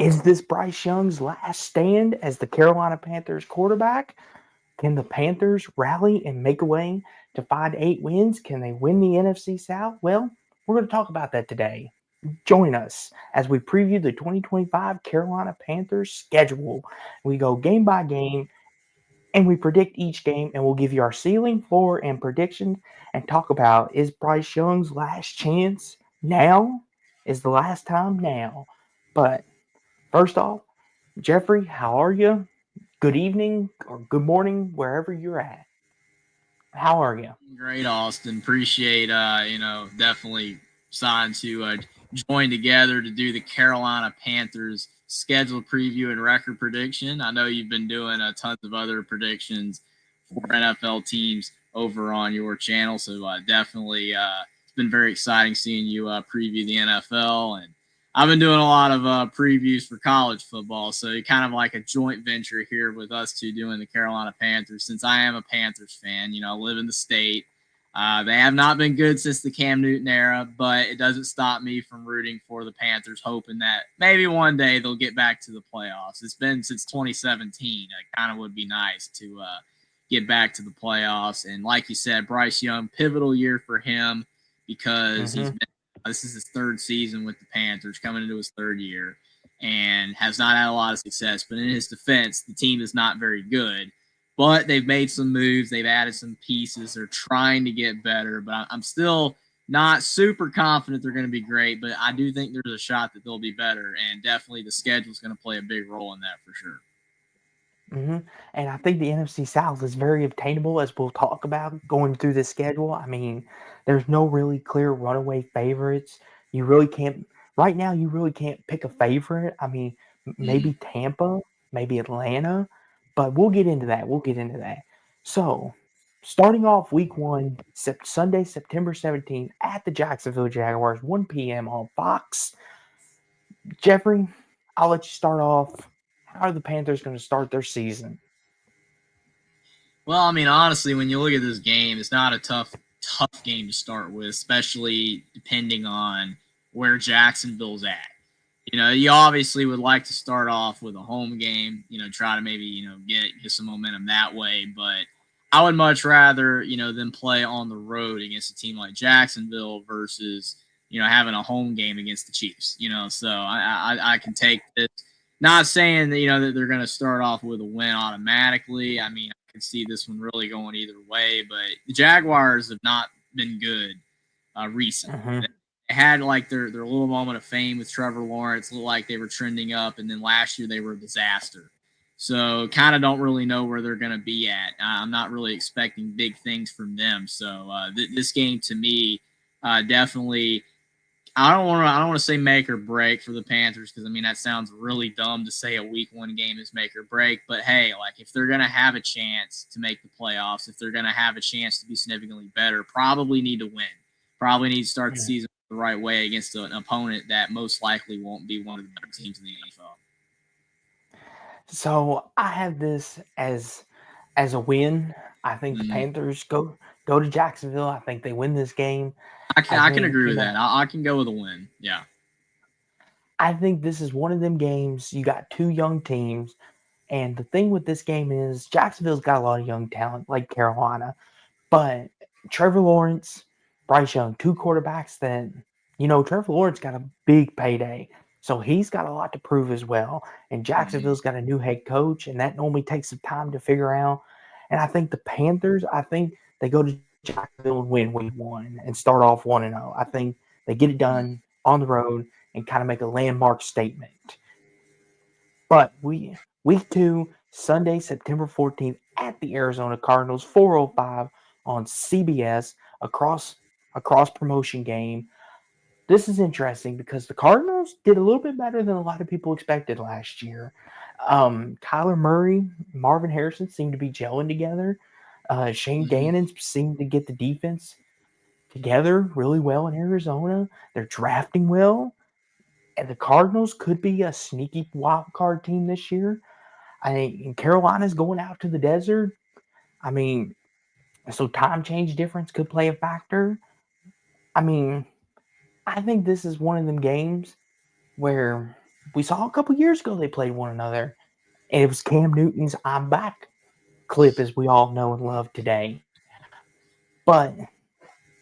Is this Bryce Young's last stand as the Carolina Panthers quarterback? Can the Panthers rally and make a way to find 8 wins? Can they win the NFC South? Well, we're going to talk about that today. Join us as we preview the 2025 Carolina Panthers schedule. We go game by game and we predict each game, and we'll give you our ceiling, floor, and prediction and talk about, is Bryce Young's last chance now? Is the last time now? But first off, Jeffrey, how are you? Good evening or good morning, wherever you're at. How are you? Great, Austin. Appreciate definitely signed to join together to do the Carolina Panthers schedule preview and record prediction. I know you've been doing tons of other predictions for NFL teams over on your channel, so definitely it's been very exciting seeing you preview the NFL. And I've been doing a lot of previews for college football, so kind of like a joint venture here with us two doing the Carolina Panthers. Since I am a Panthers fan, I live in the state. They have not been good since the Cam Newton era, but it doesn't stop me from rooting for the Panthers, hoping that maybe one day they'll get back to the playoffs. It's been since 2017. It kind of would be nice to get back to the playoffs. And like you said, Bryce Young, pivotal year for him because Mm-hmm. this is his third season with the Panthers, coming into his third year, and has not had a lot of success. But in his defense, the team is not very good. But they've made some moves. They've added some pieces. They're trying to get better. But I'm still not super confident they're going to be great. But I do think there's a shot that they'll be better. And definitely the schedule is going to play a big role in that for sure. Mm-hmm. And I think the NFC South is very obtainable, as we'll talk about going through the schedule. I mean, there's no really clear runaway favorites. You really can't, right now, you really can't pick a favorite. I mean, maybe Mm. Tampa, maybe Atlanta, but we'll get into that. We'll get into that. So, starting off week one, Sunday, September 17th at the Jacksonville Jaguars, 1 p.m. on Fox. Jeffrey, I'll let you start off. How are the Panthers going to start their season? Well, I mean, honestly, when you look at this game, it's not a tough game to start with, especially depending on where Jacksonville's at. You obviously would like to start off with a home game, try to maybe, get some momentum that way. But I would much rather, them play on the road against a team like Jacksonville versus, having a home game against the Chiefs, So I can take this. Not saying that, that they're going to start off with a win automatically. I mean, I can see this one really going either way, but the Jaguars have not been good recently. Mm-hmm. They had like their little moment of fame with Trevor Lawrence, looked like they were trending up, and then last year they were a disaster. So kind of don't really know where they're going to be at. I'm not really expecting big things from them. So this game to me definitely. I don't want to say make or break for the Panthers because I mean that sounds really dumb to say a week one game is make or break. But hey, like if they're gonna have a chance to make the playoffs, if they're gonna have a chance to be significantly better, probably need to win. Probably need to start the season the right way against an opponent that most likely won't be one of the better teams in the NFL. So I have this as a win. I think the Mm, Panthers go to Jacksonville. I think they win this game. I I can think agree with that. I can go with a win. Yeah. I think this is one of them games. You got two young teams, and the thing with this game is Jacksonville's got a lot of young talent, like Carolina. But Trevor Lawrence, Bryce Young, two quarterbacks that, Trevor Lawrence got a big payday. So he's got a lot to prove as well. And Mm, Jacksonville's got a new head coach, and that normally takes some time to figure out. And I think the Panthers, I think they go to Jacksonville and win week one and start off 1-0. I think they get it mm. done on the road and kind of make a landmark statement. But week two, Sunday, September 14th at the Arizona Cardinals, 4:05 on CBS, across promotion game. This is interesting because the Cardinals did a little bit better than a lot of people expected last year. Kyler Murray, Marvin Harrison seemed to be gelling together. Shane Mm. Gannon seemed to get the defense together really well in Arizona. They're drafting well, and the Cardinals could be a sneaky wild card team this year. I mean, Carolina's going out to the desert. I mean, so time change difference could play a factor. I mean, I think this is one of them games where we saw a couple years ago they played one another, and it was Cam Newton's "I'm back" clip, as we all know and love today. But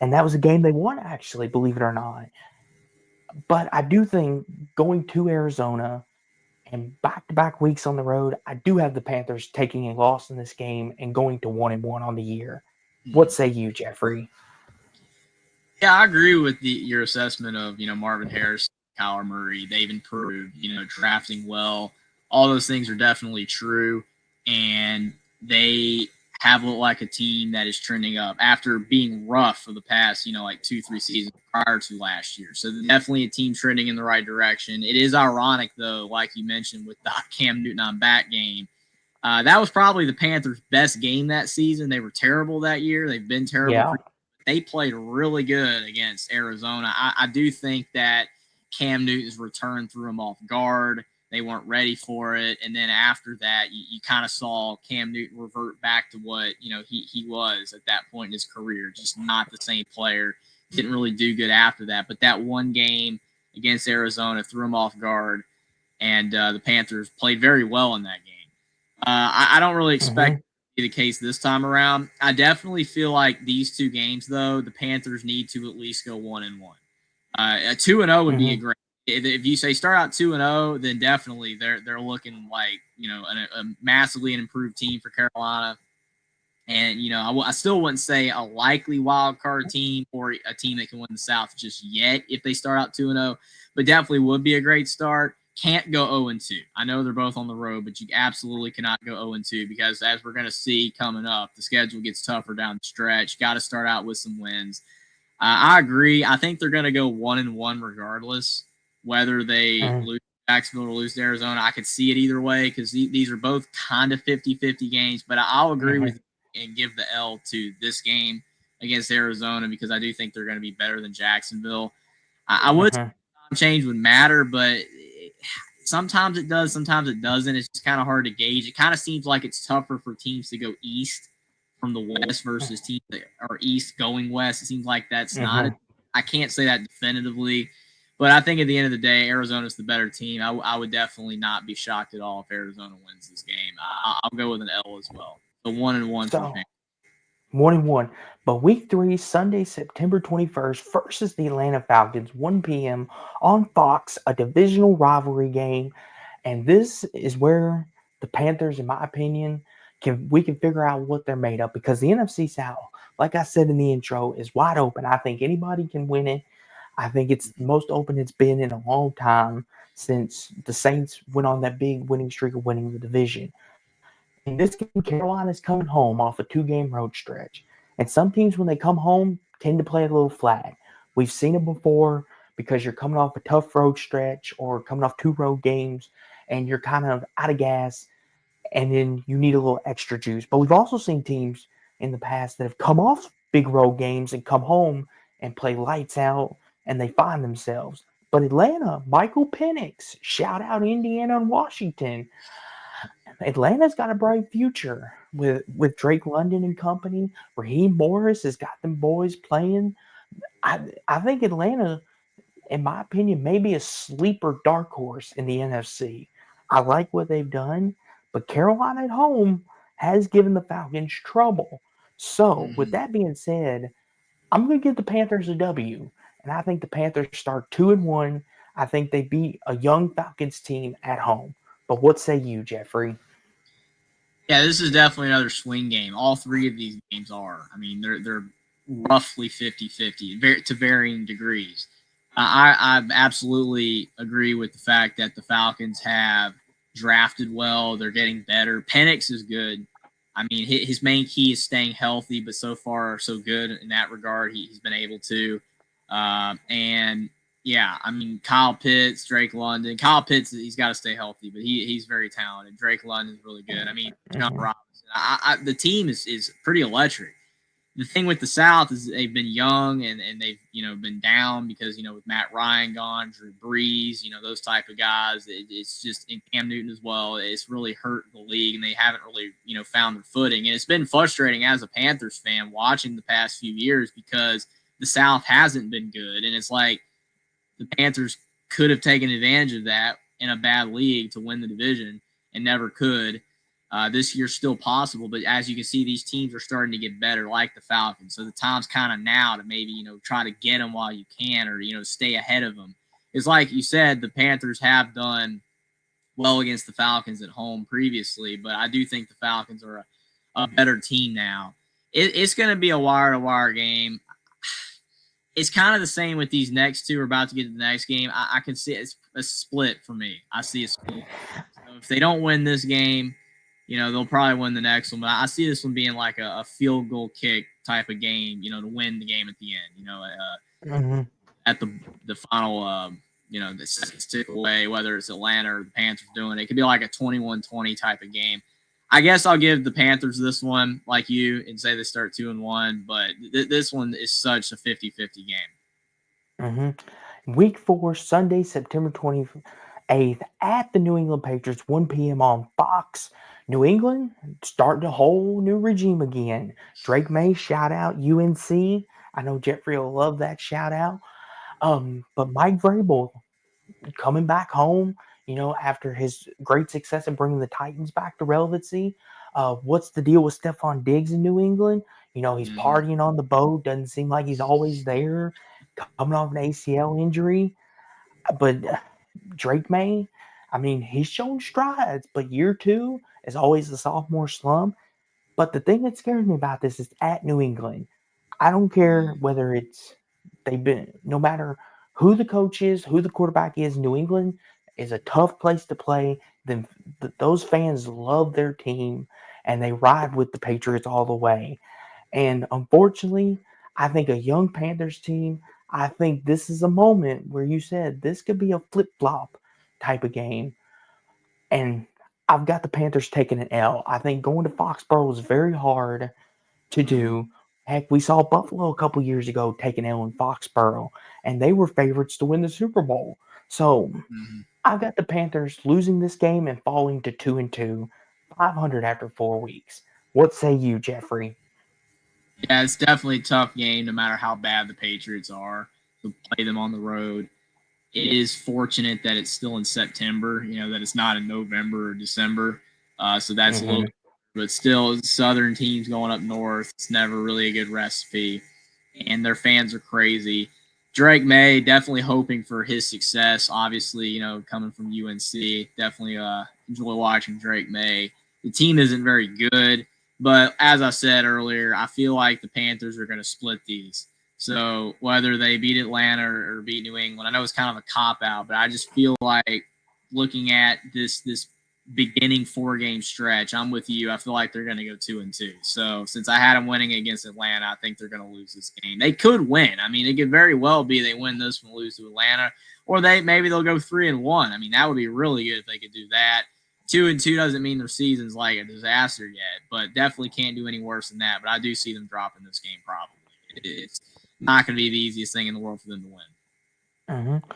and that was a game they won, actually, believe it or not. But I do think going to Arizona and back-to-back weeks on the road, I do have the Panthers taking a loss in this game and going to 1-1 on the year. What Mhm. say you, Jeffrey? Yeah, I agree with your assessment of Marvin Harris, Kyler Murray. They've improved. Drafting well. All those things are definitely true, and they have looked like a team that is trending up after being rough for the past like 2-3 seasons prior to last year. So definitely a team trending in the right direction. It is ironic though, like you mentioned with the Cam Newton on back game. That was probably the Panthers' best game that season. They were terrible that year. They've been terrible. Yeah. They played really good against Arizona. I do think that Cam Newton's return threw them off guard. They weren't ready for it, and then after that, you kind of saw Cam Newton revert back to what he was at that point in his career. Just not the same player. Didn't really do good after that. But that one game against Arizona threw him off guard, and the Panthers played very well in that game. I don't really expect Mm-hmm. it to be the case this time around. I definitely feel like these two games, though, the Panthers need to at least go 1-1. A 2-0 would be a Mm-hmm. great. If you say start out 2-0, then definitely they're looking like a massively improved team for Carolina. And I still wouldn't say a likely wild card team or a team that can win the South just yet if they start out 2-0, but definitely would be a great start. Can't go 0-2. I know they're both on the road, but you absolutely cannot go 0-2 because as we're going to see coming up, the schedule gets tougher down the stretch. Got to start out with some wins. I agree. I think they're going to go 1-1 regardless, whether they Mm-hmm. lose to Jacksonville or lose to Arizona. I could see it either way because these are both kind of 50-50 games, but I'll agree with you and give the L to this game against Arizona because I do think they're going to be better than Jacksonville. I would Mm-hmm. say change would matter, but sometimes it does, sometimes it doesn't. It's just kind of hard to gauge. It kind of seems like it's tougher for teams to go east from the West versus teams that are East going West. It seems like that's not. Mm-hmm. I can't say that definitively, but I think at the end of the day, Arizona's the better team. I would definitely not be shocked at all if Arizona wins this game. I'll go with an L as well. The 1-1 for the So Panthers. 1-1. But week three, Sunday, September 21st, versus the Atlanta Falcons, 1 p.m. on Fox, a divisional rivalry game. And this is where the Panthers, in my opinion, we can figure out what they're made of because the NFC South, like I said in the intro, is wide open. I think anybody can win it. I think it's the most open it's been in a long time since the Saints went on that big winning streak of winning the division. In this game, Carolina's coming home off a 2-game road stretch. And some teams, when they come home, tend to play a little flat. We've seen it before because you're coming off a tough road stretch or coming off 2 road games and you're kind of out of gas and then you need a little extra juice. But we've also seen teams in the past that have come off big road games and come home and play lights out and they find themselves. But Atlanta, Michael Penix, shout out Indiana and Washington. Atlanta's got a bright future with Drake London and company. Raheem Morris has got them boys playing. I think Atlanta, in my opinion, may be a sleeper dark horse in the NFC. I like what they've done, but Carolina at home has given the Falcons trouble. So, with Mm-hmm. that being said, I'm going to give the Panthers a W, and I think the Panthers start 2-1. I think they beat a young Falcons team at home. But what say you, Jeffrey? Yeah, this is definitely another swing game. All three of these games are. I mean, they're roughly 50-50 to varying degrees. I absolutely agree with the fact that the Falcons have drafted well. They're getting better. Penix is good. I mean, his main key is staying healthy, but so far so good in that regard. He's been able to, and yeah, I mean, Kyle Pitts, Drake London. Kyle Pitts, he's got to stay healthy, but he's very talented. Drake London's really good. I mean, John Mm-hmm. Robinson. The team is pretty electric. The thing with the South is they've been young and they've been down because with Matt Ryan gone, Drew Brees, those type of guys. It's just in Cam Newton as well. It's really hurt the league and they haven't really found their footing. And it's been frustrating as a Panthers fan watching the past few years because the South hasn't been good, and it's like the Panthers could have taken advantage of that in a bad league to win the division and never could. This year's still possible, but as you can see, these teams are starting to get better, like the Falcons. So the time's kind of now to maybe try to get them while you can, or stay ahead of them. It's like you said, the Panthers have done well against the Falcons at home previously, but I do think the Falcons are a better team now. It's going to be a wire-to-wire game. It's kind of the same with these next two. We're about to get to the next game. I can see it's a split for me. I see a split. So if they don't win this game, they'll probably win the next one. But I see this one being like a field goal kick type of game, to win the game at the end. Mm-hmm. At the final, the stick away, whether it's Atlanta or the Panthers doing it. It could be like a 21-20 type of game. I guess I'll give the Panthers this one, like you, and say they start 2-1. But this one is such a 50-50 game. Mm-hmm. Week 4, Sunday, September 28th, at the New England Patriots, 1 p.m. on Fox. New England starting a whole new regime again. Drake May, shout out UNC. I know Jeffrey will love that shout out. But Mike Vrabel coming back home, after his great success in bringing the Titans back to relevancy. What's the deal with Stephon Diggs in New England? He's Mm-hmm. partying on the boat. Doesn't seem like he's always there. Coming off an ACL injury. But Drake May, I mean, he's shown strides, but year 2 is always the sophomore slump. But the thing that scares me about this is at New England. I don't care whether they've been, no matter who the coach is, who the quarterback is. New England is a tough place to play. Then those fans love their team and they ride with the Patriots all the way. And unfortunately, I think a young Panthers team, I think this is a moment where you said this could be a flip flop type of game. And I've got the Panthers taking an L. I think going to Foxborough is very hard to Mm-hmm. do. Heck, we saw Buffalo a couple years ago take an L in Foxborough, and they were favorites to win the Super Bowl. So Mm-hmm. I've got the Panthers losing this game and falling to 2-2, 500 after 4 weeks. What say you, Jeffrey? Yeah, it's definitely a tough game, no matter how bad the Patriots are. To play them on the road. It is fortunate that it's still in September. That it's not in November or December. So that's a little, Mm-hmm. but still, Southern teams going up north. It's never really a good recipe, and their fans are crazy. Drake May definitely hoping for his success. Obviously, coming from UNC, definitely enjoy watching Drake May. The team isn't very good, but as I said earlier, I feel like the Panthers are going to split these. So whether they beat Atlanta or beat New England, I know it's kind of a cop out, but I just feel like looking at this beginning 4-game stretch, I'm with you. I feel like they're going to go 2-2. So since I had them winning against Atlanta, I think they're going to lose this game. They could win. I mean, it could very well be they win this one, lose to Atlanta, or maybe they'll go 3-1. I mean, that would be really good if they could do that. 2-2 doesn't mean their season's like a disaster yet, but definitely can't do any worse than that. But I do see them dropping this game probably. It's not going to be the easiest thing in the world for them to win. Mm-hmm.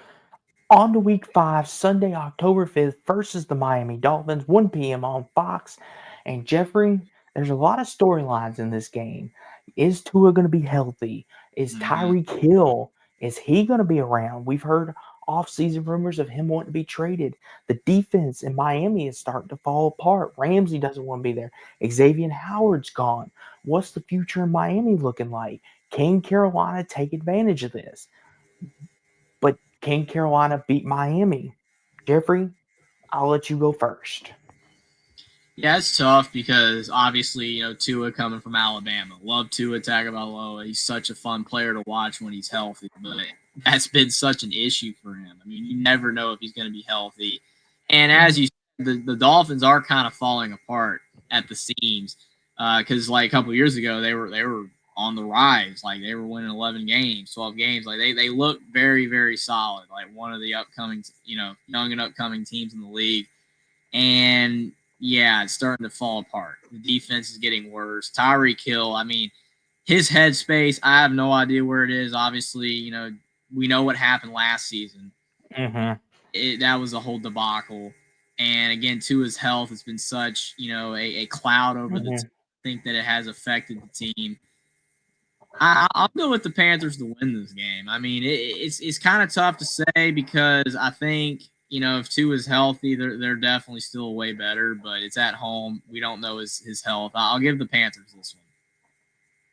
On to week 5, Sunday, October 5th, versus the Miami Dolphins, 1 p.m. on Fox. And Jeffrey, there's a lot of storylines in this game. Is Tua going to be healthy? Is Mm-hmm. Tyreek Hill, is he going to be around? We've heard off-season rumors of him wanting to be traded. The defense in Miami is starting to fall apart. Ramsey doesn't want to be there. Xavier Howard's gone. What's the future in Miami looking like? Can Carolina take advantage of this? But can Carolina beat Miami? Jeffrey, I'll let you go first. Yeah, it's tough because obviously, Tua coming from Alabama. Love Tua Tagovailoa. He's such a fun player to watch when he's healthy, but that's been such an issue for him. I mean, you never know if he's going to be healthy. And as you said, the Dolphins are kind of falling apart at the seams because like a couple years ago they were on the rise. Like they were winning 11 games, 12 games. Like they look very very solid. Like one of the upcoming, young and upcoming teams in the league. And yeah, it's starting to fall apart. The defense is getting worse. Tyreek Hill, I mean, his headspace, I have no idea where it is. Obviously, we know what happened last season. Mm-hmm. That was a whole debacle. And again, to his health, it's been such, a cloud over the team. Mm-hmm. I think that it has affected the team. I'll go with the Panthers to win this game. I mean, it's kind of tough to say because I think if Tua is healthy, they're definitely still way better. But it's at home. We don't know his health. I'll give the Panthers this one.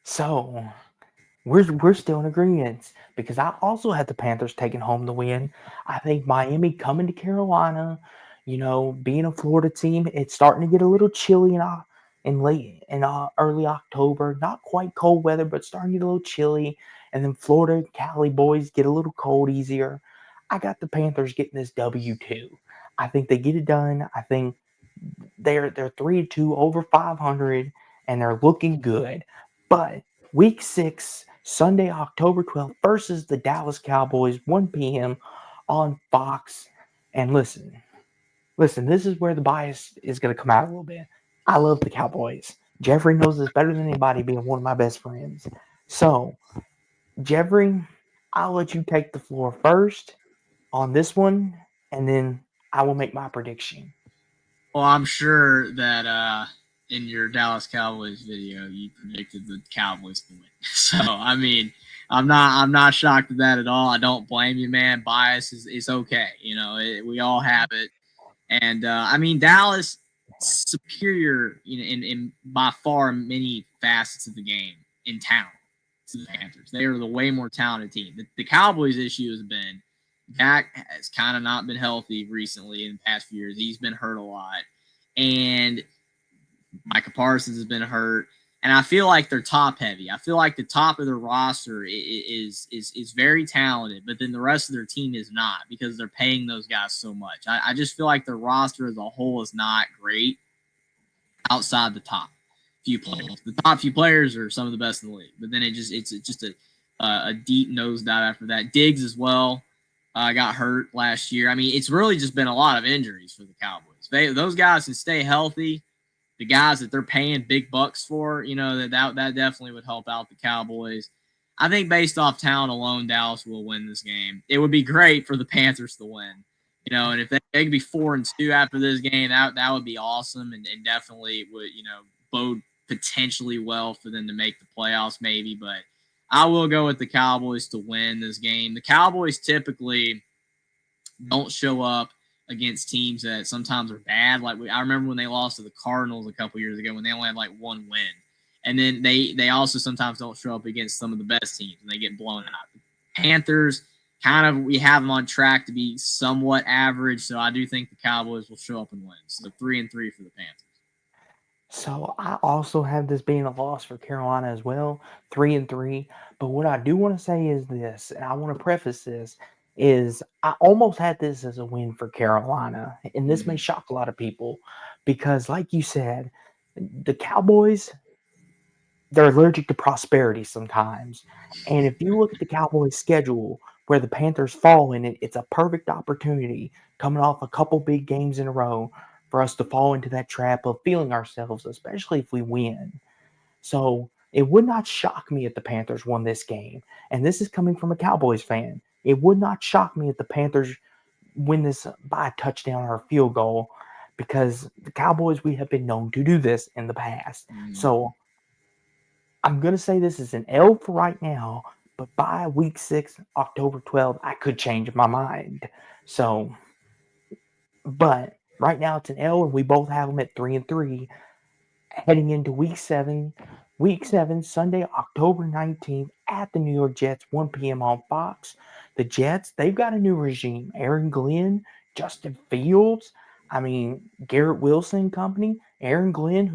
So we're still in agreement because I also had the Panthers taking home the win. I think Miami coming to Carolina, being a Florida team, it's starting to get a little chilly in late in early October. Not quite cold weather, but starting to get a little chilly. And then Florida, Cali boys get a little cold easier. I got the Panthers getting this W2. I think they get it done. I think they're 3-2 over 500 and they're looking good. But week 6, Sunday, October 12th versus the Dallas Cowboys, 1 p.m. on Fox. And listen, this is where the bias is going to come out a little bit. I love the Cowboys. Jeffrey knows this better than anybody, being one of my best friends. So, Jeffrey, I'll let you take the floor first on this one, and then I will make my prediction. Well, I'm sure that in your Dallas Cowboys video, you predicted the Cowboys to win. So I mean, I'm not shocked at that at all. I don't blame you, man. Bias is okay. We all have it. And I mean, Dallas superior in by far many facets of the game in talent to the Panthers. They are the way more talented team. The Cowboys' issue has been Dak has kind of not been healthy recently in the past few years. He's been hurt a lot, and Micah Parsons has been hurt. And I feel like they're top heavy. I feel like the top of their roster is very talented, but then the rest of their team is not because they're paying those guys so much. I just feel like their roster as a whole is not great outside the top few players. The top few players are some of the best in the league, but then it's just a deep nosedive after that. Diggs as well got hurt last year. I mean, it's really just been a lot of injuries for the Cowboys. Those guys can stay healthy. The guys that they're paying big bucks for, that definitely would help out the Cowboys. I think based off talent alone, Dallas will win this game. It would be great for the Panthers to win. And if they could be 4-2 after this game, that would be awesome, and definitely would bode potentially well for them to make the playoffs, maybe. But I will go with the Cowboys to win this game. The Cowboys typically don't show up against teams that sometimes are bad. Like I remember when they lost to the Cardinals a couple years ago when they only had like one win. And then they also sometimes don't show up against some of the best teams and they get blown out. The Panthers, kind of, we have them on track to be somewhat average, so I do think the Cowboys will show up and win. So 3-3 for the Panthers. So I also have this being a loss for Carolina as well, 3-3. But what I do want to say is this, and I want to preface this, is I almost had this as a win for Carolina, and this may shock a lot of people because, like you said, the Cowboys, they're allergic to prosperity sometimes. And if you look at the Cowboys' schedule, where the Panthers fall in it, it's a perfect opportunity coming off a couple big games in a row for us to fall into that trap of feeling ourselves, especially if we win. So it would not shock me if the Panthers won this game. And this is coming from a Cowboys fan. It would not shock me if the Panthers win this by a touchdown or a field goal because the Cowboys, we have been known to do this in the past. So I'm going to say this is an L for right now, but by week 6, October 12th, I could change my mind. So, but right now it's an L, and we both have them at 3-3. Heading into week 7, Sunday, October 19th at the New York Jets, 1 p.m. on Fox. The Jets, they've got a new regime. Aaron Glenn, Justin Fields, Garrett Wilson company, Aaron Glenn,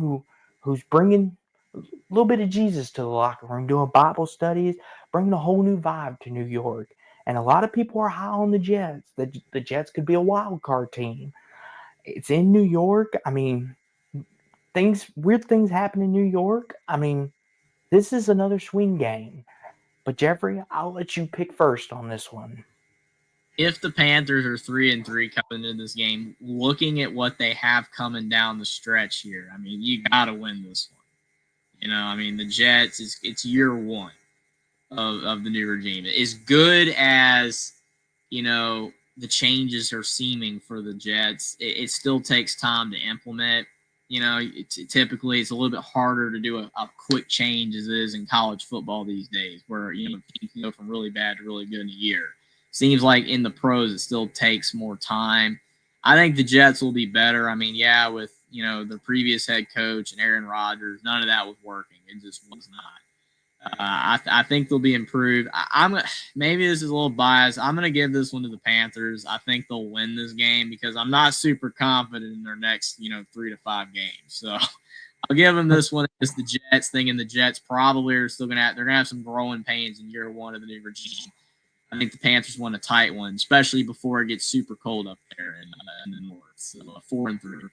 who's bringing a little bit of Jesus to the locker room, doing Bible studies, bringing a whole new vibe to New York. And a lot of people are high on the Jets. The Jets could be a wild card team. It's in New York. Weird things happen in New York. This is another swing game. But Jeffrey, I'll let you pick first on this one. If the Panthers are 3-3 coming into this game, looking at what they have coming down the stretch here, you got to win this one. The Jets, it's year one of the new regime. As good as, the changes are seeming for the Jets, it still takes time to implement. Typically it's a little bit harder to do a quick change as it is in college football these days, where teams can go from really bad to really good in a year. seems like in the pros it still takes more time. I think the Jets will be better. I mean, yeah, with the previous head coach and Aaron Rodgers, none of that was working. It just was not. I think they'll be improved. I'm maybe this is a little biased. I'm going to give this one to the Panthers. I think they'll win this game because I'm not super confident in their next 3 to 5 games. So I'll give them this one against the Jets, thinking the Jets probably are still they're gonna have some growing pains in year one of the new regime. I think the Panthers won a tight one, especially before it gets super cold up there in the north. So 4-3.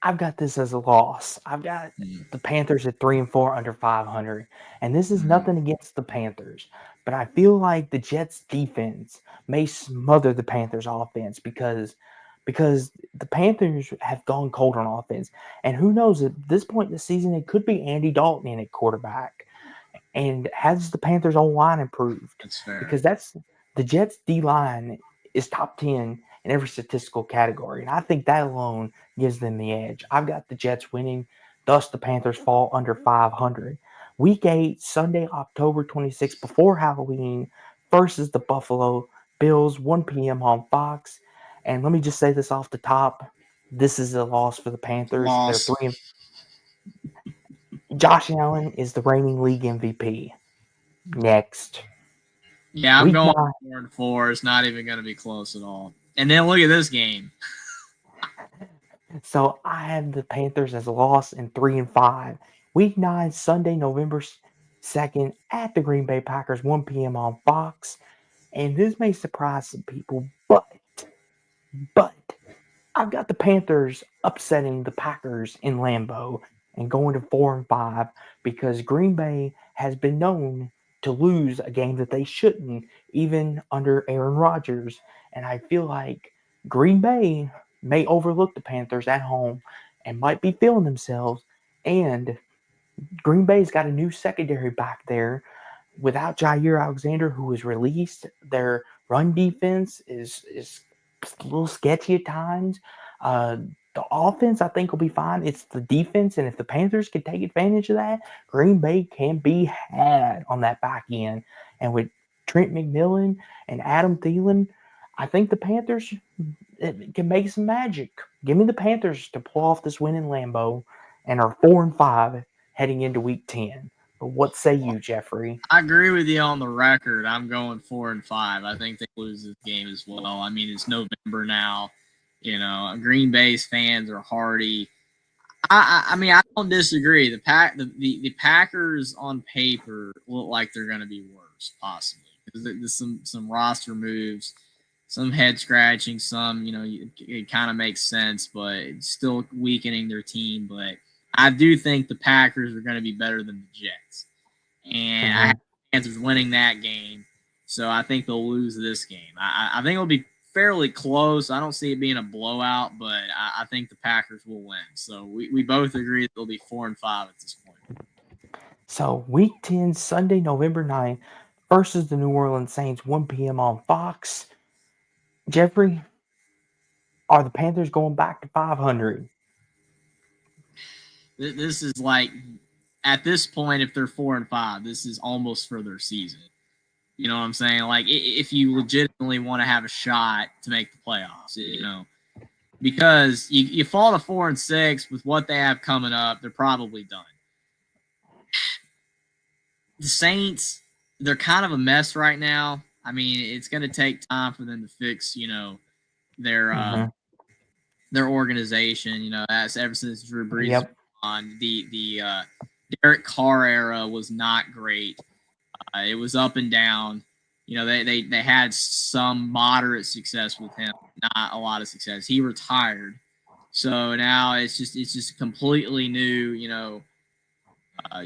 I've got this as a loss. I've got the Panthers at 3-4 under 500, and this is Mm-hmm. nothing against the Panthers, but I feel like the Jets defense may smother the Panthers offense because the Panthers have gone cold on offense, and who knows, at this point in the season it could be Andy Dalton in at quarterback. And has the Panthers' O line improved? That's fair. Because that's the Jets' D line is top 10 in every statistical category, and I think that alone gives them the edge. I've got the Jets winning, thus the Panthers fall under 500. Week 8, Sunday, October 26th, before Halloween, versus the Buffalo Bills, 1 p.m. on Fox. And let me just say this off the top: this is a loss for the Panthers. They're Loss. three. Josh Allen is the reigning league MVP. Next. Yeah, I'm Week going 9. 4-4. It's not even going to be close at all. And then look at this game. So I have the Panthers as a loss in 3-5. Week 9, Sunday, November 2nd, at the Green Bay Packers, 1 p.m. on Fox. And this may surprise some people, but I've got the Panthers upsetting the Packers in Lambeau and going to 4-5 because Green Bay has been known to lose a game that they shouldn't, even under Aaron Rodgers. And I feel like Green Bay may overlook the Panthers at home and might be feeling themselves. And Green Bay's got a new secondary back there without Jair Alexander, who was released. Their run defense is a little sketchy at times. Uh, the offense, I think, will be fine. It's the defense, and if the Panthers can take advantage of that, Green Bay can be had on that back end. And with Trent McMillan and Adam Thielen, I think the Panthers can make some magic. Give me the Panthers to pull off this win in Lambeau and are 4-5 heading into Week 10. But what say you, Jeffrey? I agree with you on the record. I'm going 4-5. I think they lose this game as well. I mean, it's November now. Green Bay's fans are hardy. I mean, I don't disagree. The Packers on paper look like they're going to be worse, possibly. There's some roster moves, some head scratching, some it kind of makes sense, but it's still weakening their team. But I do think the Packers are going to be better than the Jets, and I have Mm-hmm. the Panthers winning that game. So I think they'll lose this game. I think it'll be fairly close. I don't see it being a blowout, but I think the Packers will win. So we both agree that they'll be 4-5 at this point. So, Week 10, Sunday, November 9th, versus the New Orleans Saints, 1 p.m. on Fox. Jeffrey, are the Panthers going back to 500? This is like at this point, if they're 4-5, this is almost for their season. You know what I'm saying? Like if you legitimately want to have a shot to make the playoffs, because you fall to 4-6 with what they have coming up, they're probably done. The Saints, they're kind of a mess right now. I mean, it's going to take time for them to fix, their Mm-hmm. their organization. That's ever since Drew Brees has been Yep. on. The Derek Carr era was not great. It was up and down. They had some moderate success with him, not a lot of success. He retired, so now it's just completely new.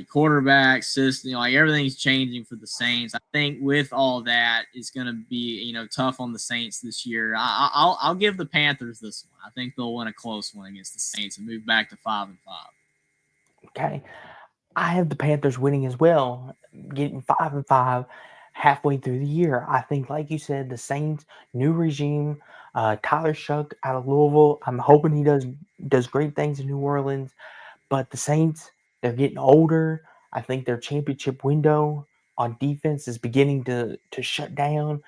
Quarterback system, like everything's changing for the Saints. I think with all that, it's going to be tough on the Saints this year. I'll give the Panthers this one. I think they'll win a close one against the Saints and move back to 5-5. Okay. I have the Panthers winning as well, getting 5-5 halfway through the year. I think, like you said, the Saints, new regime, Tyler Shuck out of Louisville. I'm hoping he does great things in New Orleans. But the Saints, they're getting older. I think their championship window on defense is beginning to shut down.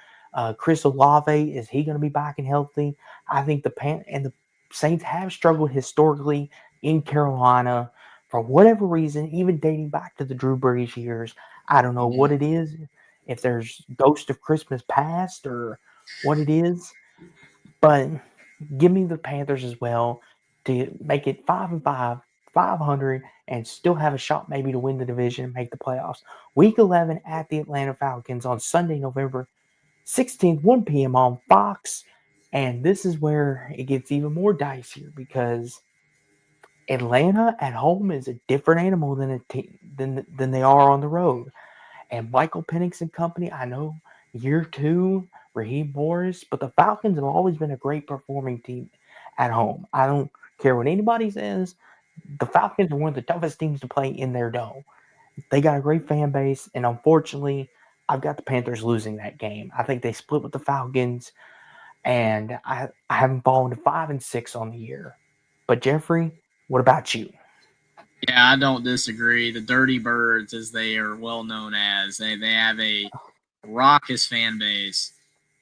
Chris Olave, is he going to be back and healthy? I think the Saints have struggled historically in Carolina for whatever reason, even dating back to the Drew Brees years. I don't know what Mhm. it is, if there's ghost of Christmas past or what it is, but give me the Panthers as well to make it 5-5, 500, and still have a shot maybe to win the division and make the playoffs. Week 11 at the Atlanta Falcons on Sunday, November 16th, 1 p.m. on Fox. And this is where it gets even more dicier because Atlanta at home is a different animal than they are on the road. And Michael Penix and company, I know year two, Raheem Morris, but the Falcons have always been a great performing team at home. I don't care what anybody says. The Falcons are one of the toughest teams to play in their dome. They got a great fan base, and unfortunately, I've got the Panthers losing that game. I think they split with the Falcons, and I have them falling to 5-6 on the year. But Jeffrey, what about you? Yeah, I don't disagree. The Dirty Birds, as they are well known as, they have a raucous fan base,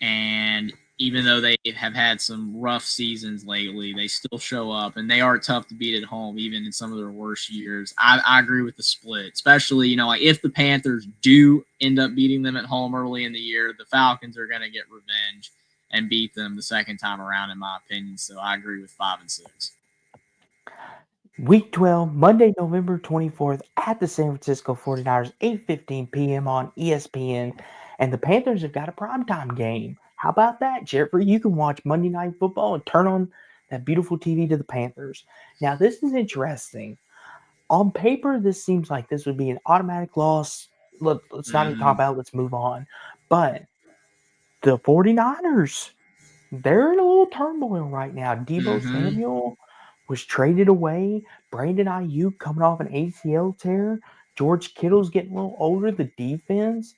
and even though they have had some rough seasons lately, they still show up, and they are tough to beat at home, even in some of their worst years. I agree with the split, especially like if the Panthers do end up beating them at home early in the year, the Falcons are going to get revenge and beat them the second time around, in my opinion. So I agree with 5-6. Week 12, Monday, November 24th at the San Francisco 49ers, 8:15 p.m. on ESPN. And the Panthers have got a primetime game. How about that, Jeffrey? You can watch Monday Night Football and turn on that beautiful TV to the Panthers. Now, this is interesting. On paper, this seems like this would be an automatic loss. Let's not even talk Mm-hmm. about it. Let's move on. But the 49ers, they're in a little turmoil right now. Debo Mm-hmm. Samuel was traded away. Brandon Ayuk coming off an ACL tear. George Kittle's getting a little older. The defense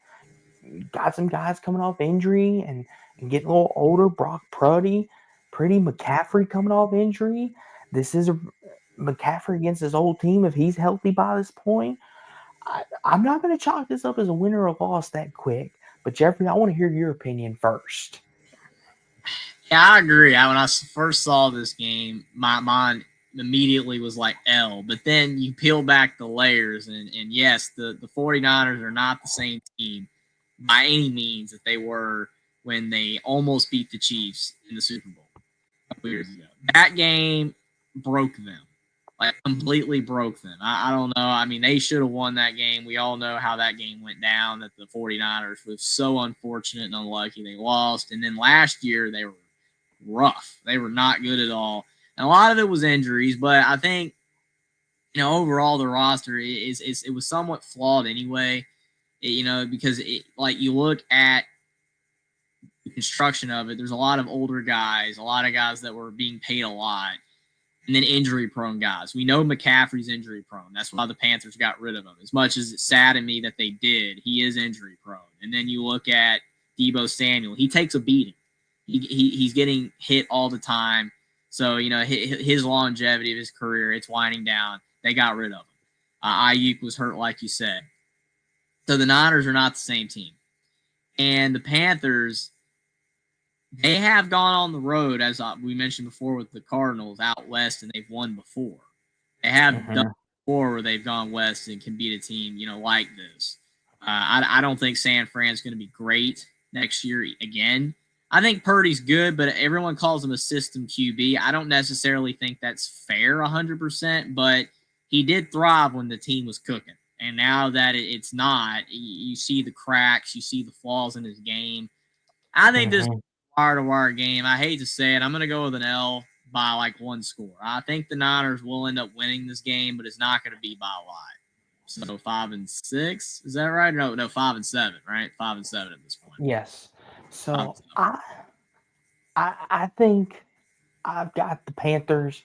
got some guys coming off injury and getting a little older. Brock Pretty McCaffrey coming off injury. This is a McCaffrey against his old team. If he's healthy by this point, I'm not going to chalk this up as a win or a loss that quick. But Jeffrey, I want to hear your opinion first. Yeah, I agree. When I first saw this game, my mind immediately was like L. But then you peel back the layers, and yes, the 49ers are not the same team by any means that they were when they almost beat the Chiefs in the Super Bowl a couple years ago. That game broke them, like completely broke them. I don't know. I mean, they should have won that game. We all know how that game went down, that the 49ers was so unfortunate and unlucky they lost. And then last year, they were rough. They were not good at all. And a lot of it was injuries, but I think overall the roster is it was somewhat flawed anyway. Because like you look at the construction of it, there's a lot of older guys, a lot of guys that were being paid a lot, and then injury prone guys. We know McCaffrey's injury prone. That's why the Panthers got rid of him. As much as it's sad to me that they did, he is injury prone. And then you look at Debo Samuel, he takes a beating. He's getting hit all the time. So, his longevity of his career, it's winding down. They got rid of him. Ayuk was hurt, like you said. So the Niners are not the same team. And the Panthers, they have gone on the road, as we mentioned before, with the Cardinals out west, and they've won before. They have done Mm-hmm. before where they've gone west and can beat a team, like this. I don't think San Fran's going to be great next year again. I think Purdy's good, but everyone calls him a system QB. I don't necessarily think that's fair 100%, but he did thrive when the team was cooking. And now that it's not, you see the cracks, you see the flaws in his game. I think this Mm-hmm. wire to wire game. I hate to say it. I'm going to go with an L by like one score. I think the Niners will end up winning this game, but it's not going to be by a lot. So 5-6, is that right? No, 5-7, right? 5-7 at this point. Yes. Five So and seven. I think I've got the Panthers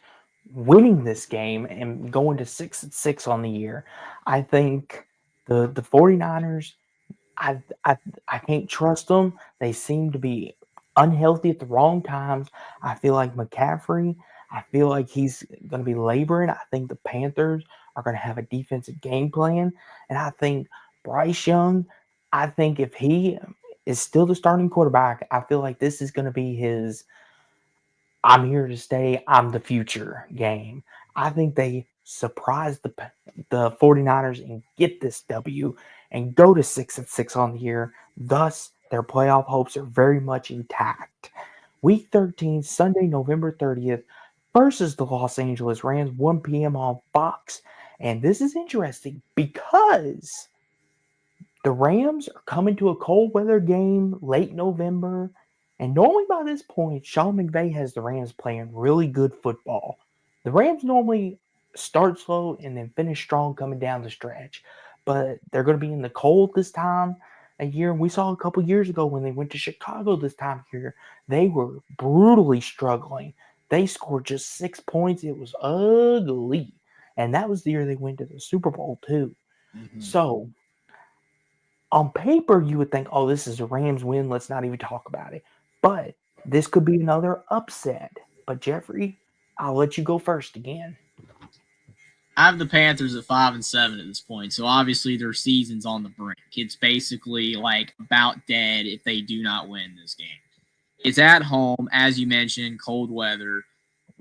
winning this game and going to 6-6 on the year. I think the 49ers, I I I can't trust them. They seem to be unhealthy at the wrong times. I feel like McCaffrey, I feel like he's going to be laboring. I think the Panthers are going to have a defensive game plan, and I think Bryce Young. I think if he is still the starting quarterback, I feel like this is going to be his I'm here to stay, I'm the future game. I think they surprise the 49ers and get this W and go to 6-6 on the year. Thus, their playoff hopes are very much intact. Week 13, Sunday, November 30th, versus the Los Angeles Rams, 1 p.m. on Fox. And this is interesting because the Rams are coming to a cold weather game late November, and normally by this point, Sean McVay has the Rams playing really good football. The Rams normally start slow and then finish strong coming down the stretch, but they're going to be in the cold this time a year. We saw a couple years ago when they went to Chicago this time here, they were brutally struggling. They scored just 6 points. It was ugly. And that was the year they went to the Super Bowl, too. Mm-hmm. So on paper, you would think, oh, this is a Rams win. Let's not even talk about it. But this could be another upset. But Jeffrey, I'll let you go first again. I have the Panthers at 5-7 at this point, so obviously their season's on the brink. It's basically like about dead if they do not win this game. It's at home, as you mentioned, cold weather.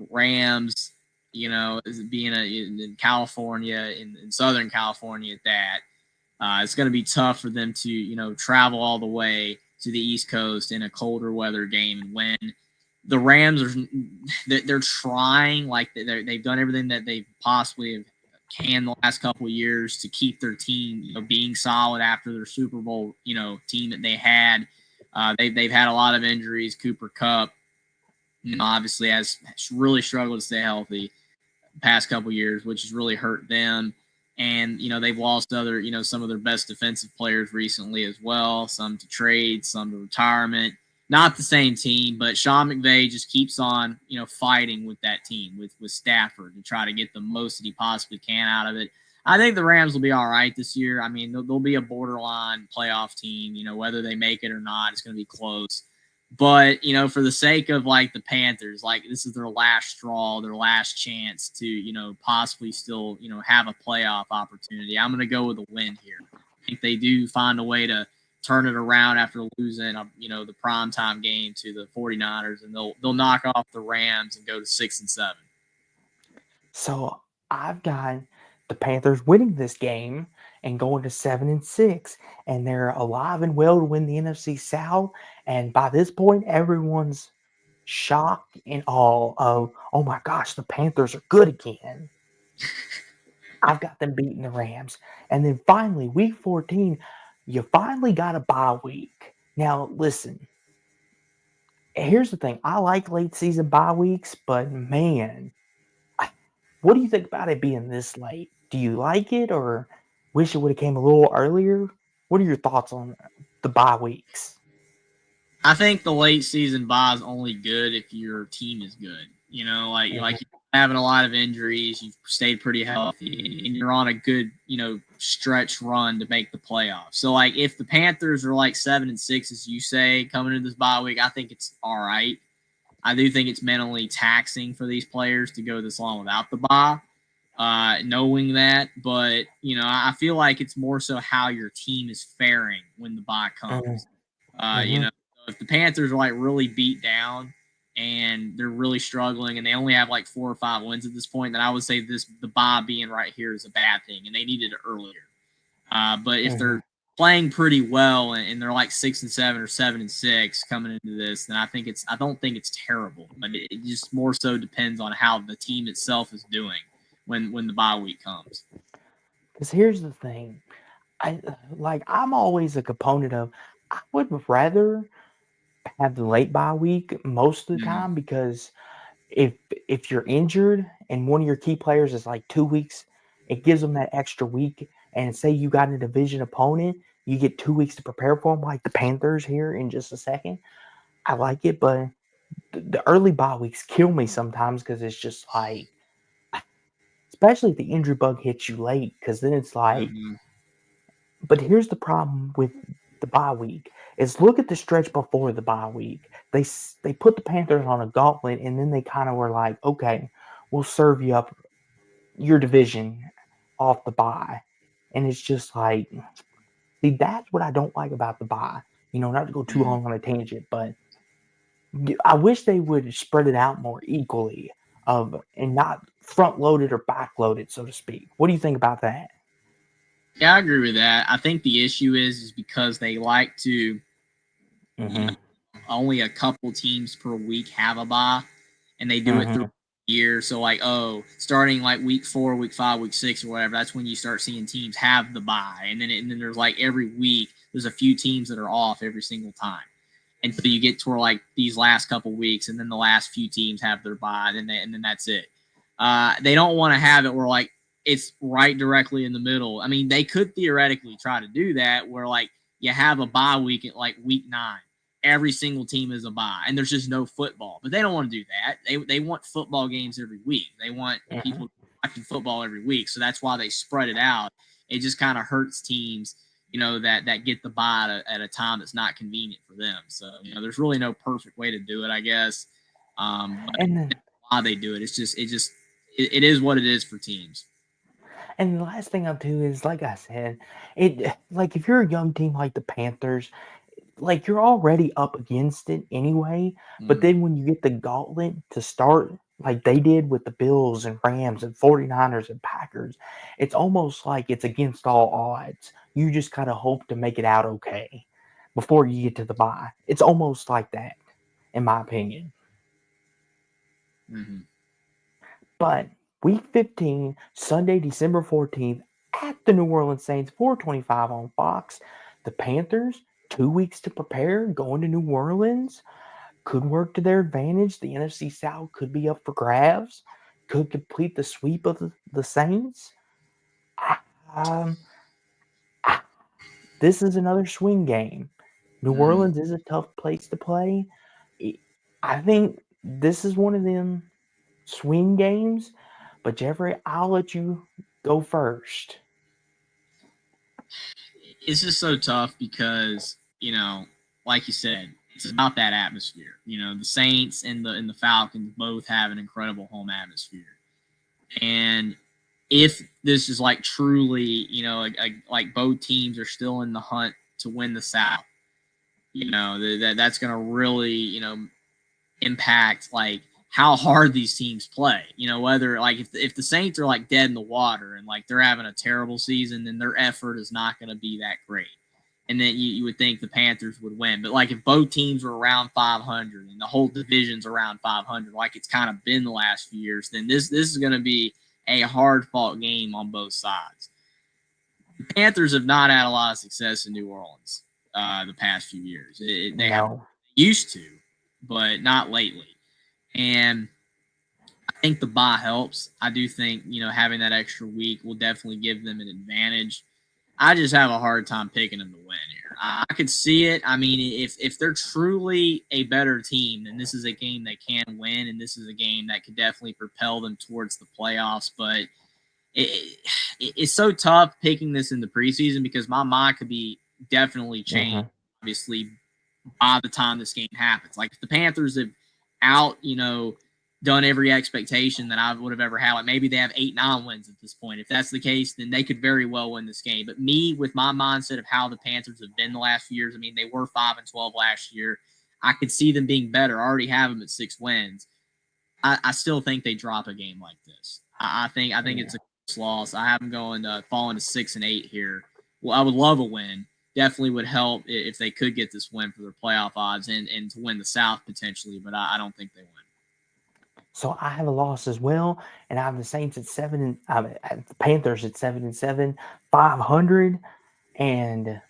Rams, being in California, in Southern California at that, it's going to be tough for them to, travel all the way to the East Coast in a colder weather game and win. The Rams they're trying, like they've done everything that they possibly have can the last couple of years to keep their team, being solid after their Super Bowl, team that they had. They've had a lot of injuries. Cooper Kupp, obviously has really struggled to stay healthy the past couple of years, which has really hurt them. And they've lost some of their best defensive players recently as well. Some to trade, some to retirement. Not the same team, but Sean McVay just keeps on fighting with that team with Stafford to try to get the most that he possibly can out of it. I think the Rams will be all right this year. I mean, they'll be a borderline playoff team. Whether they make it or not, it's going to be close. But for the sake of like the Panthers, like this is their last straw, their last chance to possibly still have a playoff opportunity. I'm going to go with a win here. I think they do find a way to turn it around after losing the primetime game to the 49ers, and they'll knock off the Rams and go to 6-7. So I've got the Panthers winning this game and going to 7-6, and they're alive and well to win the NFC South. And by this point, everyone's shocked in awe of, oh my gosh, the Panthers are good again. I've got them beating the Rams. And then finally, week 14, you finally got a bye week. Now, listen, here's the thing. I like late season bye weeks, but man, what do you think about it being this late? Do you like it or wish it would have came a little earlier? What are your thoughts on the bye weeks? I think the late season bye is only good if your team is good. Like Mhm, you're having a lot of injuries, you've stayed pretty healthy, and you're on a good stretch run to make the playoffs. So like if the Panthers are like 7-6, as you say, coming into this bye week, I think it's all right. I do think it's mentally taxing for these players to go this long without the bye, knowing that. But I feel like it's more so how your team is faring when the bye mhm, comes. mhm, If the Panthers are like really beat down and they're really struggling and they only have like 4 or 5 wins at this point, then I would say the bye being right here is a bad thing, and they needed it earlier. But if mhm. they're playing pretty well and they're like 6-7 or 7-6 coming into this, then I don't think it's terrible. But it just more so depends on how the team itself is doing when the bye week comes. Because here's the thing, I'm always a component of I would rather have the late bye week most of the Mm-hmm. time because if if you're injured and one of your key players is like 2 weeks, it gives them that extra week. And say you got a division opponent, you get 2 weeks to prepare for them, like the Panthers here in just a second. I like it, but the early bye weeks kill me sometimes because it's just like, especially if the injury bug hits you late, because then it's like, Mm-hmm. but here's the problem with the bye week is look at the stretch before the bye week. They put the Panthers on a gauntlet, and then they kind of were like, okay, we'll serve you up your division off the bye, and it's just like See, that's what I don't like about the bye. Not to go too Mm. long on a tangent, but I wish they would spread it out more equally and not front loaded or back loaded, so to speak. What do you think about that? Yeah, I agree with that. I think the issue is because they like to, you Mm-hmm. know, only a couple teams per week have a bye, and they do it through Mm-hmm. the year. So like, oh, starting like week 4, week 5, week 6, or whatever, that's when you start seeing teams have the bye, and then there's like every week there's a few teams that are off every single time until you get to where like these last couple weeks, and then the last few teams have their bye, and then that's it. They don't want to have it where like it's right directly in the middle. I mean, they could theoretically try to do that where like you have a bye week at like week 9. Every single team is a bye, and there's just no football. But they don't want to do that. They want football games every week. They want Mm-hmm. people watching football every week. So that's why they spread it out. It just kind of hurts teams, that get the bye at a time that's not convenient for them. So there's really no perfect way to do it, I guess. But And then, why they do it, it is what it is for teams. and the last thing I'll do is, like I said, like if you're a young team like the Panthers, like you're already up against it anyway. But Mm, then when you get the gauntlet to start, like they did with the Bills and Rams and 49ers and Packers, it's almost like it's against all odds. You just gotta hope to make it out okay before you get to the bye. It's almost like that, in my opinion. mm-hmm. But week 15, Sunday, December 14th, at the New Orleans Saints, 425 on Fox. The Panthers, 2 weeks to prepare, going to New Orleans. Could work to their advantage. The NFC South could be up for grabs. Could complete the sweep of the Saints. Um, this is another swing game. New Mm. Orleans is a tough place to play. I think this is one of them swing games. But Jeffrey, I'll let you go first. It's just so tough because like you said, it's about that atmosphere. The Saints and the Falcons both have an incredible home atmosphere, and if this is like truly, like both teams are still in the hunt to win the South, that's going to really, impact like how hard these teams play. Whether like if the Saints are like dead in the water and like they're having a terrible season, then their effort is not going to be that great. And then you would think the Panthers would win. But like if both teams were around 500 and the whole division's around 500, like it's kind of been the last few years, then this is going to be a hard fought game on both sides. The Panthers have not had a lot of success in New Orleans the past few years. They have No. used to, but not lately. And I think the bye helps. I do think, having that extra week will definitely give them an advantage. I just have a hard time picking them to win here. I could see it. I mean, if they're truly a better team, then this is a game they can win, and this is a game that could definitely propel them towards the playoffs. But it, it's so tough picking this in the preseason because my mind could be definitely changed, Hmm. obviously, by the time this game happens. Like if the Panthers have out, done every expectation that I would have ever had, like maybe they have 8-9 wins at this point. If that's the case, then they could very well win this game. But me, with my mindset of how the Panthers have been the last few years, I mean, they were 5-12 last year. I could see them being better. I already have them at 6 wins. I still think they drop a game like this. I think it's a close loss. I have them going falling to 6-8 here. Well, I would love a win. Definitely would help if they could get this win for their playoff odds and to win the South potentially, but I don't think they win. So I have a loss as well, and I have the Saints at seven, and the Panthers at 7-7, 500, and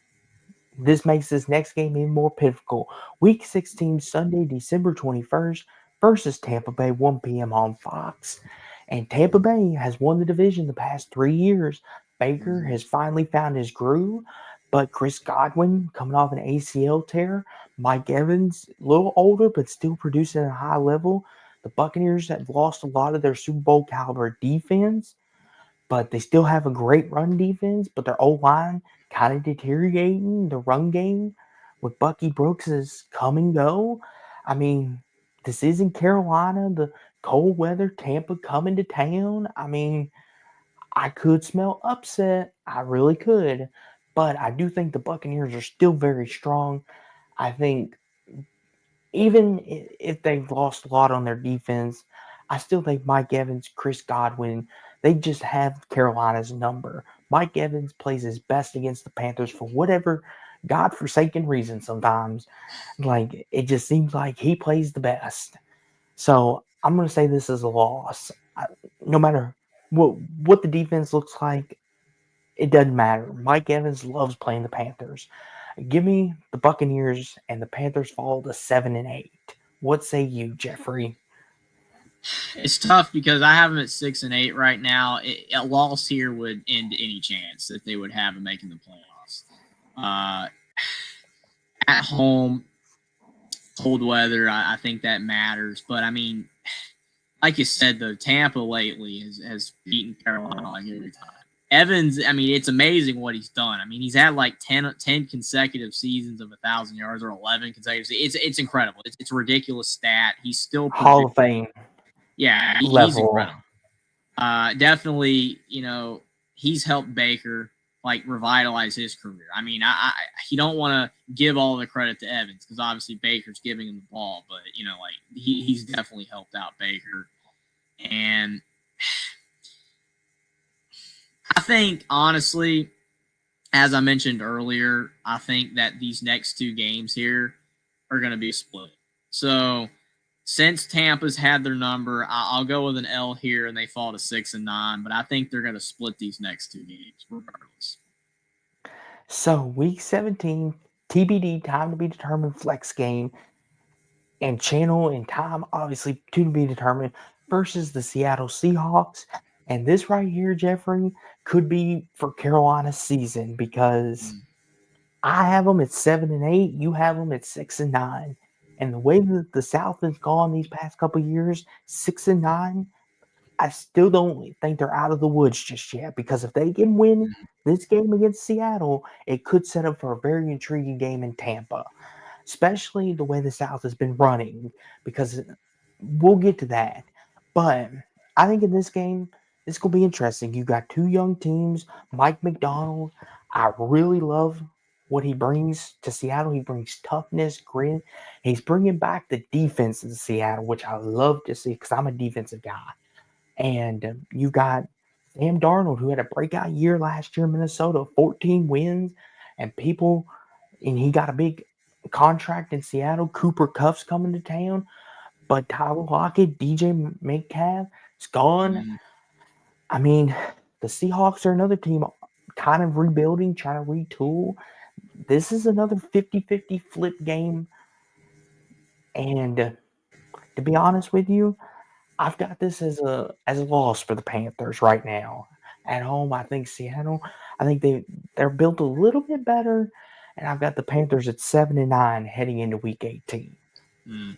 this makes this next game even more pivotal. Week 16, Sunday, December 21st, versus Tampa Bay, 1 p.m. on Fox. And Tampa Bay has won the division the past 3 years. Baker Mm-hmm. has finally found his groove, but Chris Godwin coming off an ACL tear. Mike Evans, a little older, but still producing at a high level. The Buccaneers have lost a lot of their Super Bowl caliber defense, but they still have a great run defense, but their O-line kind of deteriorating. The run game with Bucky Brooks is come and go. I mean, this isn't Carolina, the cold weather, Tampa coming to town. I mean, I could smell upset. I really could. but I do think the Buccaneers are still very strong. I think even if they've lost a lot on their defense, I still think Mike Evans, Chris Godwin, they just have Carolina's number. Mike Evans plays his best against the Panthers for whatever godforsaken reason sometimes. Like, it just seems like he plays the best. So I'm going to say this is a loss. No matter what the defense looks like, it doesn't matter. Mike Evans loves playing the Panthers. Give me the Buccaneers, and the Panthers fall to 7-8. What say you, Jeffrey? It's tough because I have them at 6-8 right now. A loss here would end any chance that they would have of making the playoffs. Uh, at home, cold weather, I think that matters. But I mean, like you said, though, Tampa lately has beaten Carolina like every time. Evans, I mean, it's amazing what he's done. I mean, he's had like 10 consecutive seasons of 1,000 yards or 11 consecutive. It's incredible. It's a ridiculous stat. He's still Hall producing. of Fame Yeah, he's level. incredible. Definitely, he's helped Baker like revitalize his career. I mean, you don't want to give all the credit to Evans because obviously Baker's giving him the ball, but like he's definitely helped out Baker. And I think honestly, as I mentioned earlier, I think that these next two games here are going to be split. So since Tampa's had their number, I'll go with an L here, and they fall to 6-9. But I think they're going to split these next two games regardless. So, week 17, TBD, time to be determined, flex game, and channel and time, obviously, to be determined, versus the Seattle Seahawks. And this right here, Jeffrey, could be for Carolina's season because Mm, I have them at 7-8. You have them at 6-9. And the way that the South has gone these past couple years, 6-9, I still don't think they're out of the woods just yet. Because if they can win mm, this game against Seattle, it could set up for a very intriguing game in Tampa, especially the way the South has been running. Because we'll get to that, but I think in this game, it's going to be interesting. You got two young teams. Mike McDonald, I really love what he brings to Seattle. He brings toughness, grit. He's bringing back the defense in Seattle, which I love to see because I'm a defensive guy. And you got Sam Darnold, who had a breakout year last year in Minnesota, 14 wins, and he got a big contract in Seattle. Cooper Cuff's coming to town. But Tyler Lockett, DJ Metcalf is gone. mm. I mean, the Seahawks are another team kind of rebuilding, trying to retool. This is another 50-50 flip game. And to be honest with you, I've got this as a loss for the Panthers right now. At home, I think Seattle, I think they're built a little bit better. And I've got the Panthers at 7-9 heading into week 18. Mm.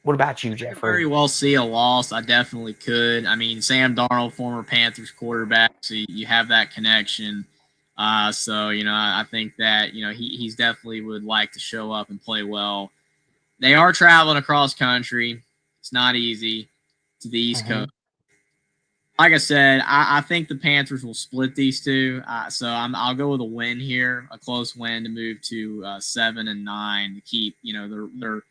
What about you, I could Jeffrey? very well see a loss. I definitely could. I mean, Sam Darnold, former Panthers quarterback, so you have that connection. So I think that he's definitely would like to show up and play well. They are traveling across country. It's not easy to the East Mm-hmm. Coast. Like I said, I think the Panthers will split these two. So I'll go with a win here, a close win to move to 7-9 to keep. They're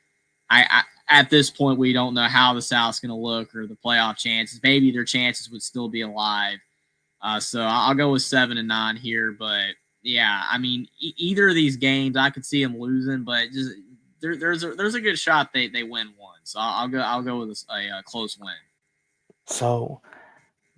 at this point we don't know how the South's going to look or the playoff chances. Maybe their chances would still be alive. So I'll go with 7-9 here. But yeah, I mean either of these games I could see them losing, but just there's a good shot they win one. So I'll go with a close win. So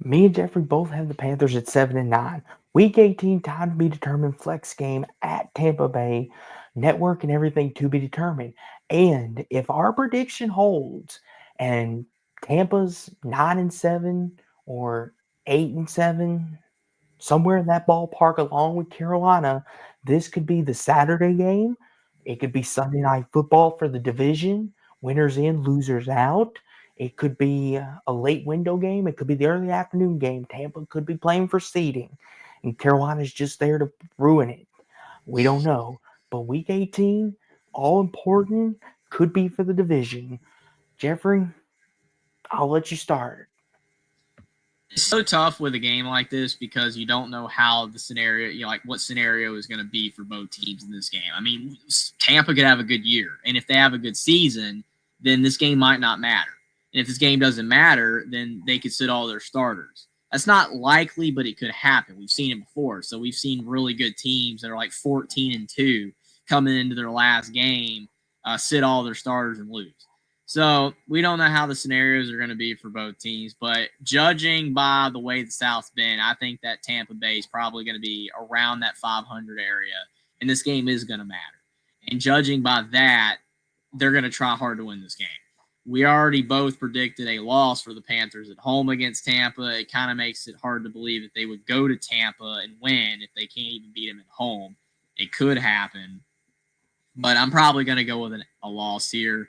me and Jeffrey both have the Panthers at 7-9. Week 18, time to be determined. Flex game at Tampa Bay. Network and everything to be determined. And if our prediction holds, and Tampa's 9-7 or 8-7, somewhere in that ballpark, along with Carolina, this could be the Saturday game. It could be Sunday night football for the division. Winners in, losers out. It could be a late window game. It could be the early afternoon game. Tampa could be playing for seeding, and Carolina's just there to ruin it. We don't know. But week 18, all important, could be for the division. Jeffrey, I'll let you start. It's so tough with a game like this because you don't know how the scenario, like what scenario is going to be for both teams in this game. I mean, Tampa could have a good year, and if they have a good season, then this game might not matter. And if this game doesn't matter, then they could sit all their starters. That's not likely, but it could happen. We've seen it before. So we've seen really good teams that are like 14-2 coming into their last game, sit all their starters and lose. So we don't know how the scenarios are going to be for both teams, but judging by the way the South's been, I think that Tampa Bay is probably going to be around that 500 area, and this game is going to matter. And judging by that, they're going to try hard to win this game. We already both predicted a loss for the Panthers at home against Tampa. It kind of makes it hard to believe that they would go to Tampa and win if they can't even beat them at home. It could happen, but I'm probably going to go with a loss here.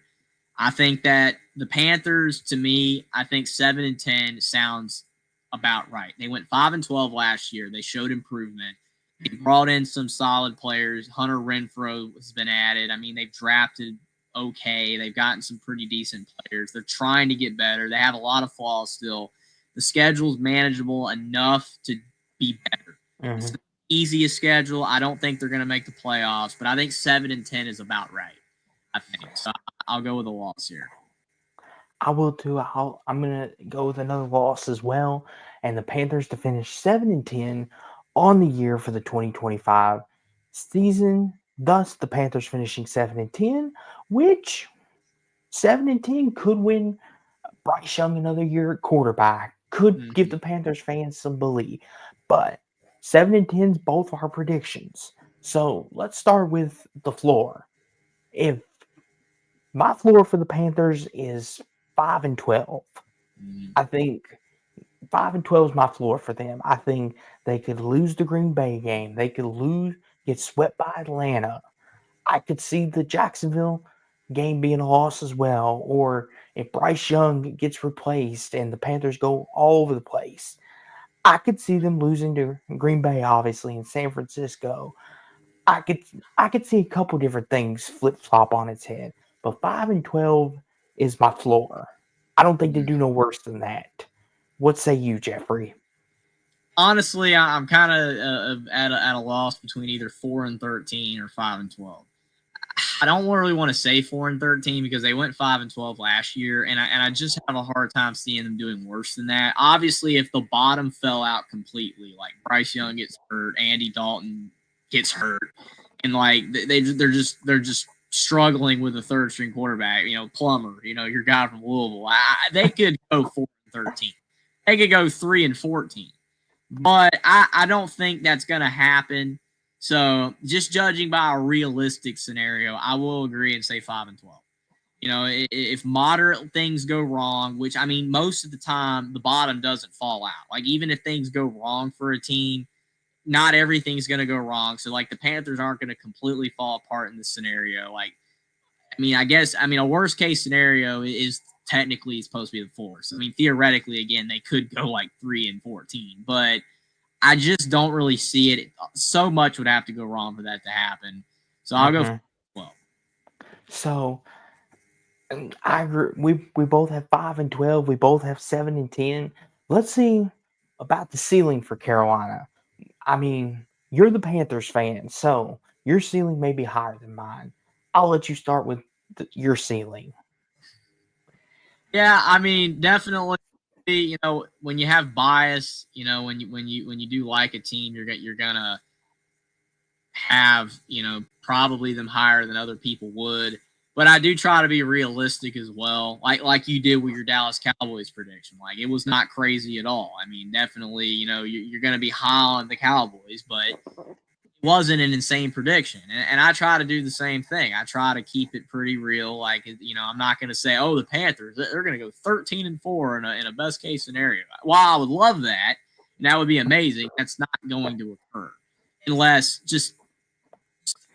I think that the Panthers, to me, I think 7-10 sounds about right. They went 5-12 last year. They showed improvement. They brought in some solid players. Hunter Renfrow has been added. I mean, they've drafted okay. They've gotten some pretty decent players. They're trying to get better. They have a lot of flaws still. The schedule's manageable enough to be better. Mm-hmm. It's the easiest schedule. I don't think they're going to make the playoffs, but I think 7-10 is about right. I think so. I'll go with a loss here. I will too. I'm gonna go with another loss as well, and the Panthers to finish 7-10 on the year for the 2025 season. Thus, the Panthers finishing 7-10, which 7-10 could win Bryce Young another year at quarterback. Could give the Panthers fans some belief, but 7-10 is both our predictions. So let's start with the floor. If my floor for the Panthers is 5-12. I think 5-12 is my floor for them. I think they could lose the Green Bay game. They could get swept by Atlanta. I could see the Jacksonville game being a loss as well. Or if Bryce Young gets replaced and the Panthers go all over the place, I could see them losing to Green Bay, obviously, in San Francisco. I could see a couple different things flip flop on its head, but 5-12 is my floor. I don't think they do no worse than that. What say you, Jeffrey? Honestly, I'm kind of at a loss between either 4-13 or 5-12. I don't really want to say 4-13 because they went 5-12 last year, and I just have a hard time seeing them doing worse than that. Obviously, if the bottom fell out completely, like Bryce Young gets hurt, Andy Dalton gets hurt, and like they're just struggling with a third string quarterback, Plummer, your guy from Louisville. They could go 4-13. They could go 3-14. But I don't think that's going to happen. So just judging by a realistic scenario, I will agree and say 5-12. If moderate things go wrong, which I mean, most of the time the bottom doesn't fall out. Like even if things go wrong for a team, not everything's going to go wrong. So like the Panthers aren't going to completely fall apart in this scenario. Like, a worst case scenario is technically supposed to be the fourth. I mean, theoretically, again, they could go like 3-14, but I just don't really see it. So much would have to go wrong for that to happen. So I'll go 12. So I agree. We both have 5-12. We both have 7-10. Let's see about the ceiling for Carolina. I mean, you're the Panthers fan, so your ceiling may be higher than mine. I'll let you start with your ceiling. Yeah, I mean, definitely. When you have bias, when you do like a team, you're gonna have probably them higher than other people would. But I do try to be realistic as well, like you did with your Dallas Cowboys prediction. Like it was not crazy at all. I mean, definitely, you're going to be high on the Cowboys, but it wasn't an insane prediction. And I try to do the same thing. I try to keep it pretty real. Like I'm not going to say, oh, the Panthers they're going to go 13-4 in a best case scenario. While I would love that, and that would be amazing, that's not going to occur unless just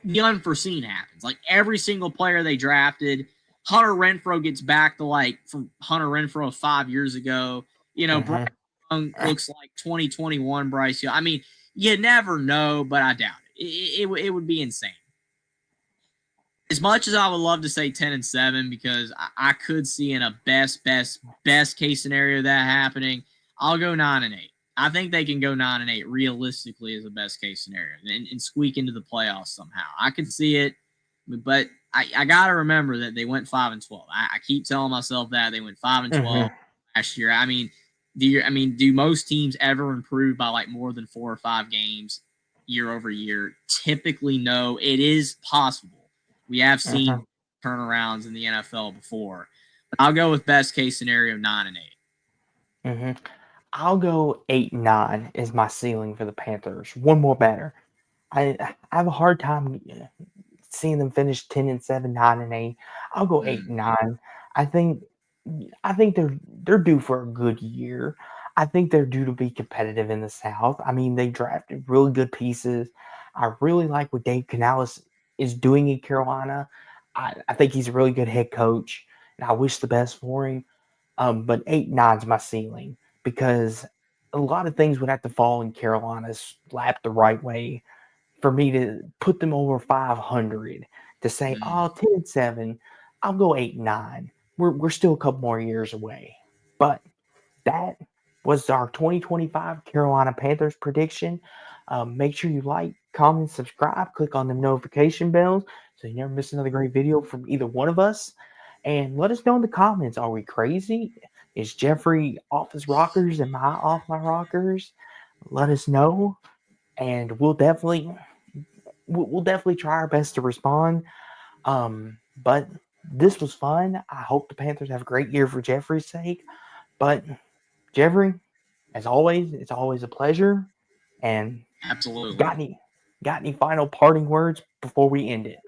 the unforeseen happens. Like every single player they drafted, Hunter Renfrow gets back to from Hunter Renfrow 5 years ago. Bryce Young looks like 2021 Bryce Young. I mean, you never know, but I doubt it. It would be insane. As much as I would love to say 10-7 because I could see in a best case scenario that happening, I'll go 9-8. I think they can go 9-8 realistically as a best case scenario and squeak into the playoffs somehow. I could see it, but I gotta remember that they went 5-12. I keep telling myself that they went 5-12 Mm-hmm. last year. I mean, do most teams ever improve by like more than 4 or 5 games year over year? Typically, no. It is possible. We have Mm-hmm. seen turnarounds in the NFL before. But I'll go with best case scenario 9-8. Mm-hmm. I'll go 8-9 is my ceiling for the Panthers. One more better. I have a hard time seeing them finish 10-7, 9-8. I'll go Mm. 8-9. I think I think they're due for a good year. I think they're due to be competitive in the South. I mean, they drafted really good pieces. I really like what Dave Canales is doing in Carolina. I think he's a really good head coach, and I wish the best for him. But 8-9's my ceiling because a lot of things would have to fall in Carolina's lap the right way for me to put them over 500 to say, Mm. oh, 10-7, I'll go 8-9. We're still a couple more years away. But that was our 2025 Carolina Panthers prediction. Make sure you like, comment, subscribe, click on the notification bells so you never miss another great video from either one of us. And let us know in the comments, are we crazy? Is Jeffrey off his rockers? Am I off my rockers? Let us know, and we'll definitely try our best to respond. But this was fun. I hope the Panthers have a great year for Jeffrey's sake. But Jeffrey, as always, it's always a pleasure. And Absolutely. got any got any final parting words before we end it?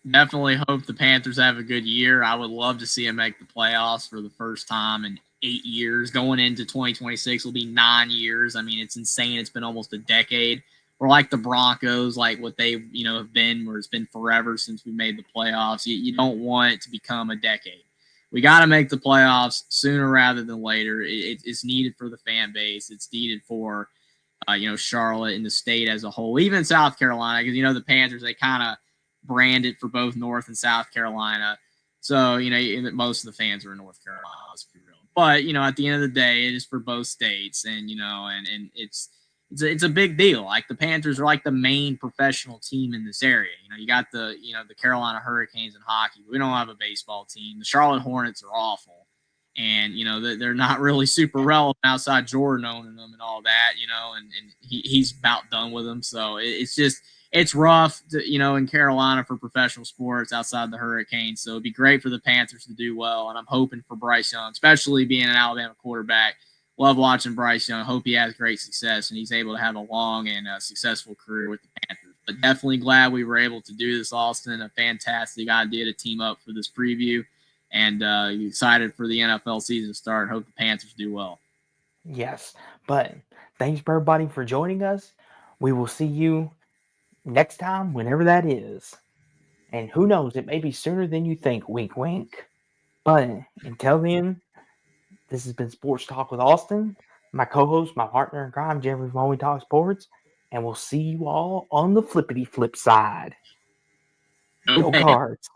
Definitely hope the Panthers have a good year. I would love to see them make the playoffs for the first time in 8 years. Going into 2026 will be 9 years. I mean, it's insane. It's been almost a decade. We're like the Broncos, like what they have been, where it's been forever since we made the playoffs. You don't want it to become a decade. We got to make the playoffs sooner rather than later. It's needed for the fan base. It's needed for Charlotte and the state as a whole, even South Carolina, because the Panthers, they kind of brand it for both North and South Carolina. So most of the fans are in North Carolina. Let's be real. But at the end of the day, it is for both states, and it's a big deal. Like the Panthers are like the main professional team in this area. You got the Carolina Hurricanes in hockey. We don't have a baseball team. The Charlotte Hornets are awful, and they're not really super relevant outside Jordan owning them and all that. And he's about done with them. So it's just it's rough, in Carolina for professional sports outside the Hurricanes. So it'd be great for the Panthers to do well, and I'm hoping for Bryce Young, especially being an Alabama quarterback. Love watching Bryce Young. Hope he has great success and he's able to have a long and successful career with the Panthers. But definitely glad we were able to do this, Austin. A fantastic idea to team up for this preview, and excited for the NFL season to start. Hope the Panthers do well. Yes. But thanks for everybody for joining us. We will see you next time, whenever that is. And who knows, it may be sooner than you think. Wink, wink. But until then, this has been Sports Talk with Austin, my co host, my partner in crime, Jeffrey from When We Talk Sports. And we'll see you all on the flippity flip side. Go Go Panthers. Cards.